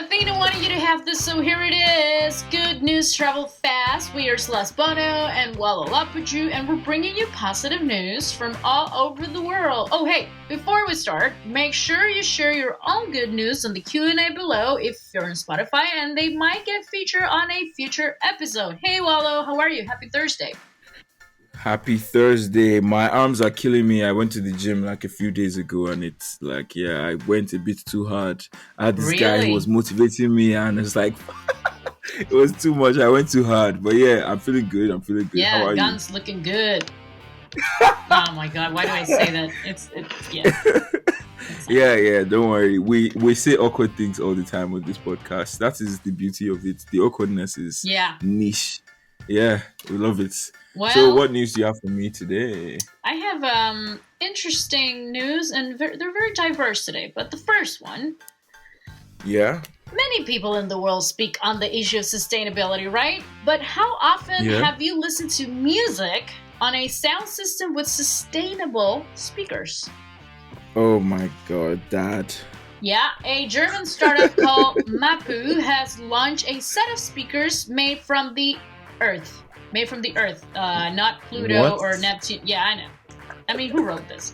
Athyna wanted you to have this, so here it is. Good news travel fast. We are Celeste Bono and Wallo Lapuju, and we're bringing you positive news from all over the world. Oh, hey, before we start, make sure you share your own good news on the Q&A below if you're on Spotify, and they might get featured on a future episode. Hey, Wallo, how are you? Happy Thursday. Happy Thursday. My arms are killing me. I went to the gym like a few days ago and it's like, I went a bit too hard. I had this guy who was motivating me and it's like, it was too much. I went too hard. But yeah, I'm feeling good. Yeah, how are guns looking good. Oh my God, why do I say that? It's Yeah, don't worry. We say awkward things all the time on this podcast. That is the beauty of it. The awkwardness is niche. Yeah, we love it. Well, so what news do you have for me today? I have interesting news, and they're very diverse today. But the first one, many people in the world speak on the issue of sustainability, right? But how often have you listened to music on a sound system with sustainable speakers? Oh my God, Dad. Yeah, a German startup called Mapu has launched a set of speakers made from the Earth. Not Pluto or Neptune. Yeah, I know. I mean, who wrote this?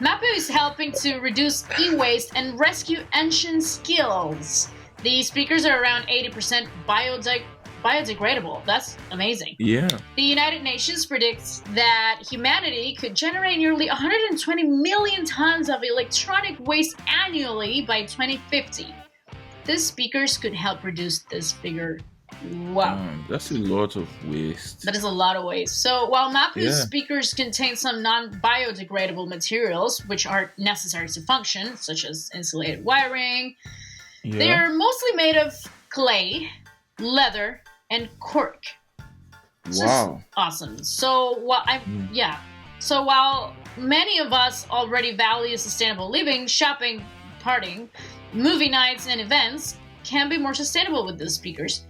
Mapu is helping to reduce e-waste and rescue ancient skills. The speakers are around 80% biodegradable. That's amazing. Yeah. The United Nations predicts that humanity could generate nearly 120 million tons of electronic waste annually by 2050. These speakers could help reduce this figure. Wow. That's a lot of waste. That is a lot of waste. So while Mapu's speakers contain some non-biodegradable materials, which are necessary to function, such as insulated wiring, they are mostly made of clay, leather, and cork. Wow. Awesome. So while many of us already value sustainable living, shopping, partying, movie nights, and events can be more sustainable with these speakers.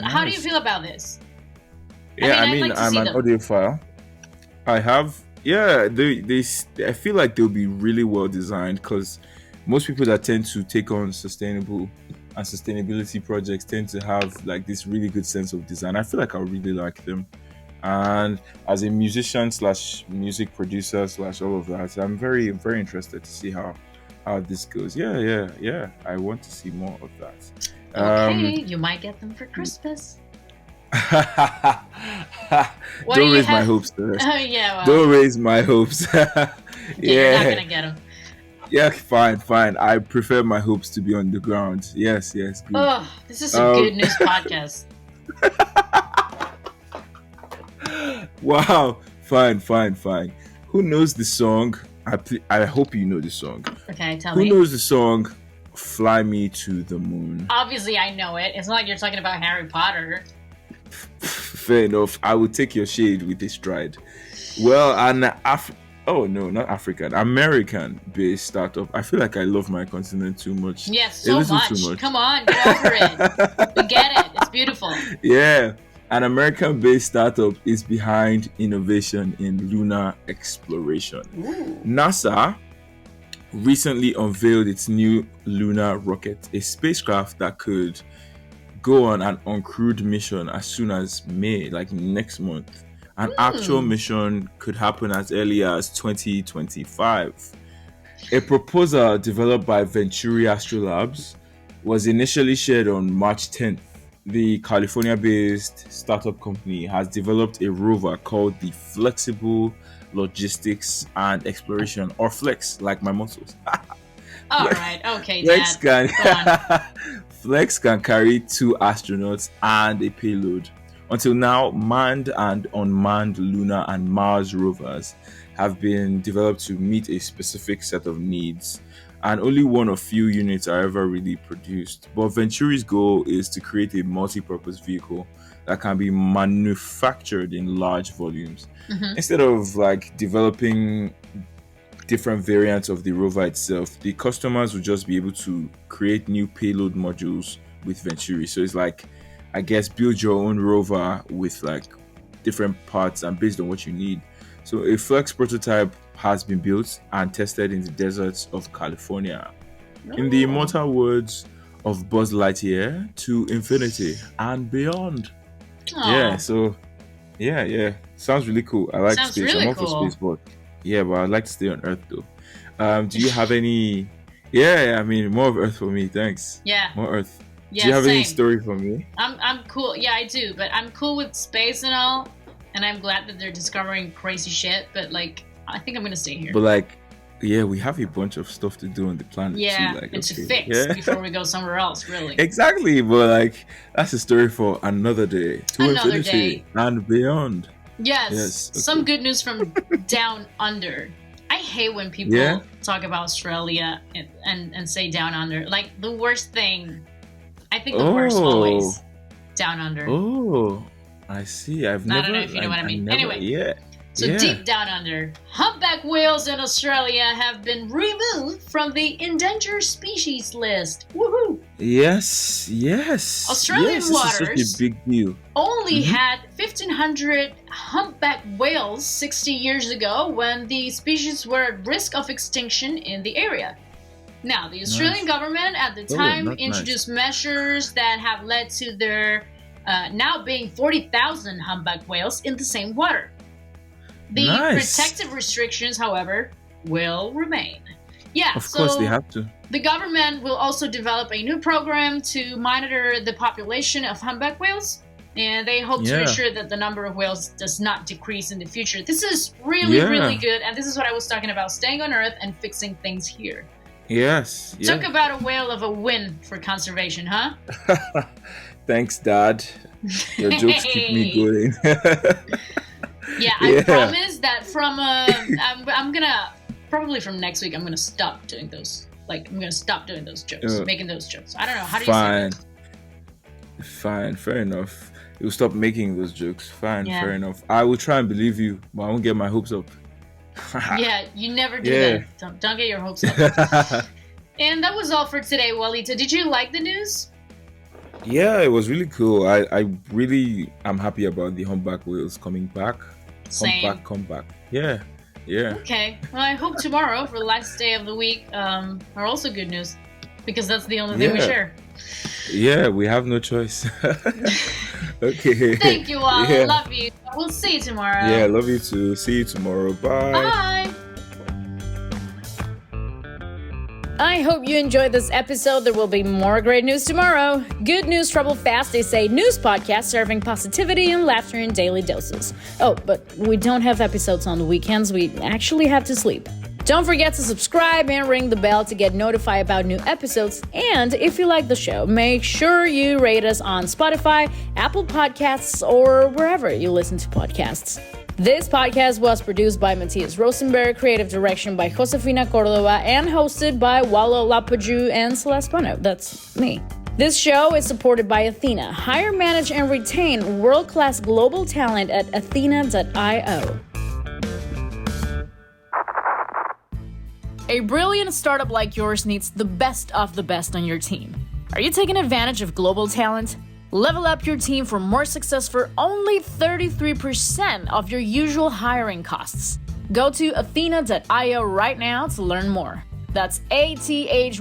How do you feel about this? I'm an audiophile. I have, I feel like they'll be really well designed because most people that tend to take on sustainability projects tend to have like this really good sense of design. I feel like I really like them. And as a musician / music producer / all of that, I'm very, very interested to see how this goes. Yeah. I want to see more of that. Okay, you might get them for Christmas. Don't raise my hopes. Don't raise my hopes. You're not gonna get them. Yeah, fine. I prefer my hopes to be on the ground. Yes. Good. Oh, this is a good news podcast. Wow, fine. Who knows the song? I hope you know the song. Okay, tell me. Who knows the song? Fly Me to the Moon. Obviously, I know it. It's not like you're talking about Harry Potter. Fair enough. I will take your shade with a stride. Well, not African, American-based startup. I feel like I love my continent too much. Yes, so much. Too much. Come on, get over it. We get it. It's beautiful. Yeah. An American-based startup is behind innovation in lunar exploration. Ooh. NASA recently unveiled its new lunar rocket, a spacecraft that could go on an uncrewed mission as soon as May, like next month. An actual mission could happen as early as 2025. A proposal developed by Venturi Astrolabs was initially shared on March 10th. The California-based startup company has developed a rover called the Flexible Logistics and Exploration, or FLEX, like my muscles. All right, okay, Flex can carry 2 astronauts and a payload. Until now, manned and unmanned lunar and Mars rovers have been developed to meet a specific set of needs, and only one of few units are ever really produced. But Venturi's goal is to create a multi-purpose vehicle that can be manufactured in large volumes. Instead of like developing different variants of the rover itself, the customers will just be able to create new payload modules with Venturi. So it's like, I guess, build your own rover with like different parts and based on what you need. So a Flex prototype has been built and tested in the deserts of California. In the immortal words of Buzz Lightyear to infinity and beyond. Aw. Yeah, so yeah. Sounds really cool. I like Sounds space. really I'm all for cool. space, but I'd like to stay on Earth though. Do you have any? Yeah, I mean, more of Earth for me. Thanks. Yeah. More Earth. Yeah, Do you have any same. story for me? I'm cool. Yeah, I do, but I'm cool with space and all, and I'm glad that they're discovering crazy shit. But like, I think I'm gonna stay here. But like, yeah, we have a bunch of stuff to do on the planet Yeah, too. Like, and to okay, fix yeah. before we go somewhere else. Really. Exactly, but like that's a story for another day. To Another infinity day. and beyond. Yes. Yes, okay. Some good news from down under. I hate when people Yeah? talk about Australia and say down under. Like the worst thing. I think the worst always down under. Oh, I see. I've never. I don't know if you know what I mean. Never, Anyway. yeah. So yeah. deep down under, humpback whales in Australia have been removed from the endangered species list. Woohoo! Yes. Australian yes, waters this is such a big deal. Only had 1,500 humpback whales 60 years ago when the species were at risk of extinction in the area. Now, the Australian government at the time introduced measures that have led to there now being 40,000 humpback whales in the same water. The protective restrictions, however, will remain. Yeah, of course they have to. The government will also develop a new program to monitor the population of humpback whales, and they hope to ensure that the number of whales does not decrease in the future. This is really good, and this is what I was talking about, staying on Earth and fixing things here. Yes. Talk about a whale of a win for conservation, huh? Thanks, Dad. Your jokes keep me going. Yeah, I promise that from I'm gonna probably from next week I'm gonna stop doing those. Like I'm gonna stop doing those jokes, making those jokes. I don't know, how do you say that? Fine, fair enough. You'll stop making those jokes. Fine, fair enough. I will try and believe you, but I won't get my hopes up. Yeah, you never do that. Don't get your hopes up. And that was all for today, Walita. Did you like the news? Yeah, it was really cool. I really am happy about the humpback whales coming back. Same. Comeback. Yeah. Okay. Well, I hope tomorrow for the last day of the week are also good news, because that's the only thing we share. Yeah, we have no choice. Okay. Thank you all. I love you. We'll see you tomorrow. Yeah, love you too. See you tomorrow. Bye. Bye. I hope you enjoyed this episode. There will be more great news tomorrow. Good news, trouble fast. They say news podcast serving positivity and laughter in daily doses. Oh, but we don't have episodes on the weekends. We actually have to sleep. Don't forget to subscribe and ring the bell to get notified about new episodes. And if you like the show, make sure you rate us on Spotify, Apple Podcasts, or wherever you listen to podcasts. This podcast was produced by Matthias Rosenberg, creative direction by Josefina Cordova, and hosted by Walo Lapaju and Celeste Bono. That's me. This show is supported by Athyna. Hire, manage, and retain world-class global talent at Athyna.io. A brilliant startup like yours needs the best of the best on your team. Are you taking advantage of global talent? Level up your team for more success for only 33% of your usual hiring costs. Go to Athyna.io right now to learn more. That's Athyna.io.